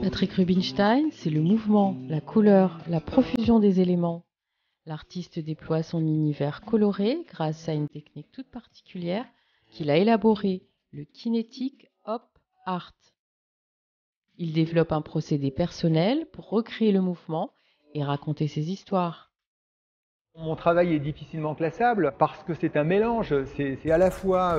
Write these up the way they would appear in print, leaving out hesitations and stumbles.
Patrick Rubinstein, c'est le mouvement, la couleur, la profusion des éléments. L'artiste déploie son univers coloré grâce à une technique toute particulière qu'il a élaborée, le Kinetic Op Art. Il développe un procédé personnel pour recréer le mouvement et raconter ses histoires. Mon travail est difficilement classable parce que c'est un mélange, c'est à la fois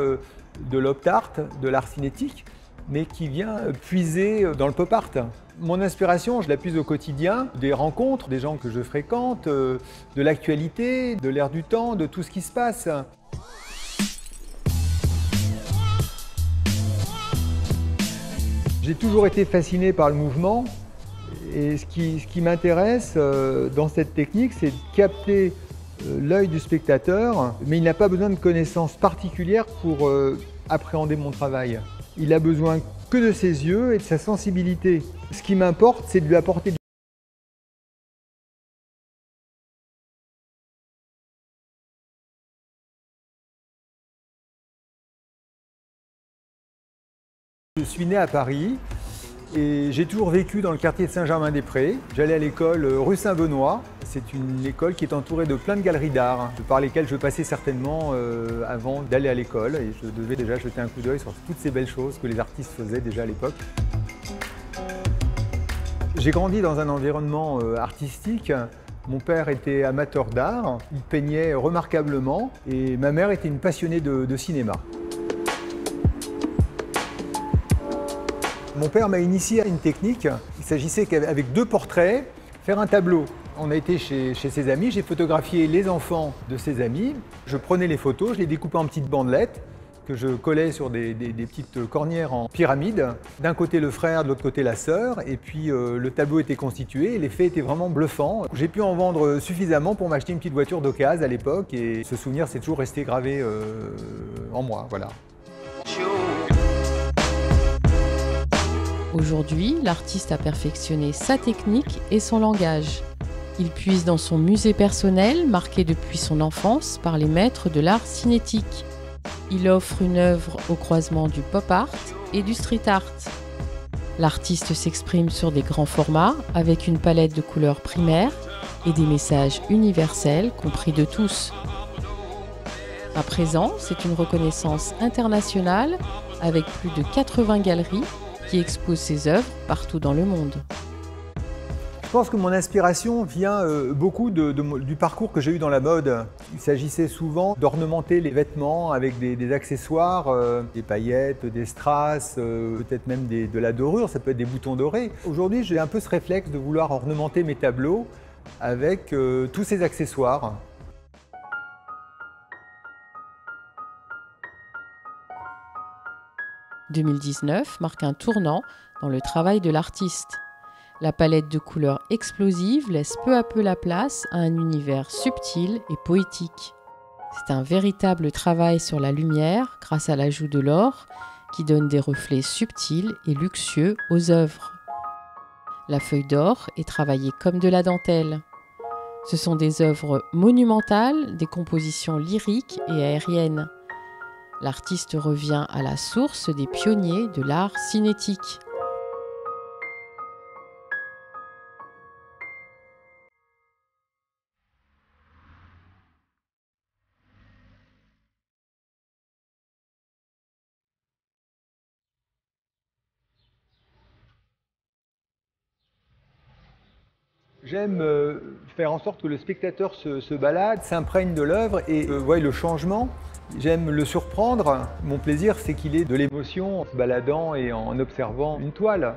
de l'op art, de l'art cinétique, mais qui vient puiser dans le pop art. Mon inspiration, je la puise au quotidien, des rencontres, des gens que je fréquente, de l'actualité, de l'air du temps, de tout ce qui se passe. J'ai toujours été fasciné par le mouvement et ce qui m'intéresse dans cette technique, c'est de capter l'œil du spectateur, mais il n'a pas besoin de connaissances particulières pour appréhender mon travail. Il a besoin que de ses yeux et de sa sensibilité. Ce qui m'importe, c'est de lui apporter du... Je suis né à Paris et j'ai toujours vécu dans le quartier de Saint-Germain-des-Prés. J'allais à l'école rue Saint-Benoît. C'est une école qui est entourée de plein de galeries d'art, par lesquelles je passais certainement avant d'aller à l'école. Et je devais déjà jeter un coup d'œil sur toutes ces belles choses que les artistes faisaient déjà à l'époque. J'ai grandi dans un environnement artistique. Mon père était amateur d'art, il peignait remarquablement et ma mère était une passionnée de cinéma. Mon père m'a initié à une technique. Il s'agissait qu'avec 2 portraits, faire un tableau. On a été chez ses amis, j'ai photographié les enfants de ses amis. Je prenais les photos, je les découpais en petites bandelettes que je collais sur des petites cornières en pyramide. D'un côté le frère, de l'autre côté la sœur, et puis le tableau était constitué et l'effet était vraiment bluffant. J'ai pu en vendre suffisamment pour m'acheter une petite voiture d'occasion à l'époque et ce souvenir s'est toujours resté gravé en moi. Voilà. Aujourd'hui, l'artiste a perfectionné sa technique et son langage. Il puise dans son musée personnel, marqué depuis son enfance par les maîtres de l'art cinétique. Il offre une œuvre au croisement du pop art et du street art. L'artiste s'exprime sur des grands formats avec une palette de couleurs primaires et des messages universels compris de tous. À présent, c'est une reconnaissance internationale avec plus de 80 galeries qui expose ses œuvres partout dans le monde. Je pense que mon inspiration vient beaucoup du parcours que j'ai eu dans la mode. Il s'agissait souvent d'ornementer les vêtements avec des accessoires, des paillettes, des strass, peut-être même de la dorure, ça peut être des boutons dorés. Aujourd'hui, j'ai un peu ce réflexe de vouloir ornementer mes tableaux avec tous ces accessoires. « 2019 marque un tournant dans le travail de l'artiste. La palette de couleurs explosives laisse peu à peu la place à un univers subtil et poétique. C'est un véritable travail sur la lumière grâce à l'ajout de l'or qui donne des reflets subtils et luxueux aux œuvres. La feuille d'or est travaillée comme de la dentelle. Ce sont des œuvres monumentales, des compositions lyriques et aériennes. L'artiste revient à la source des pionniers de l'art cinétique. J'aime faire en sorte que le spectateur se balade, s'imprègne de l'œuvre et voie le changement. J'aime le surprendre. Mon plaisir, c'est qu'il ait de l'émotion en se baladant et en observant une toile.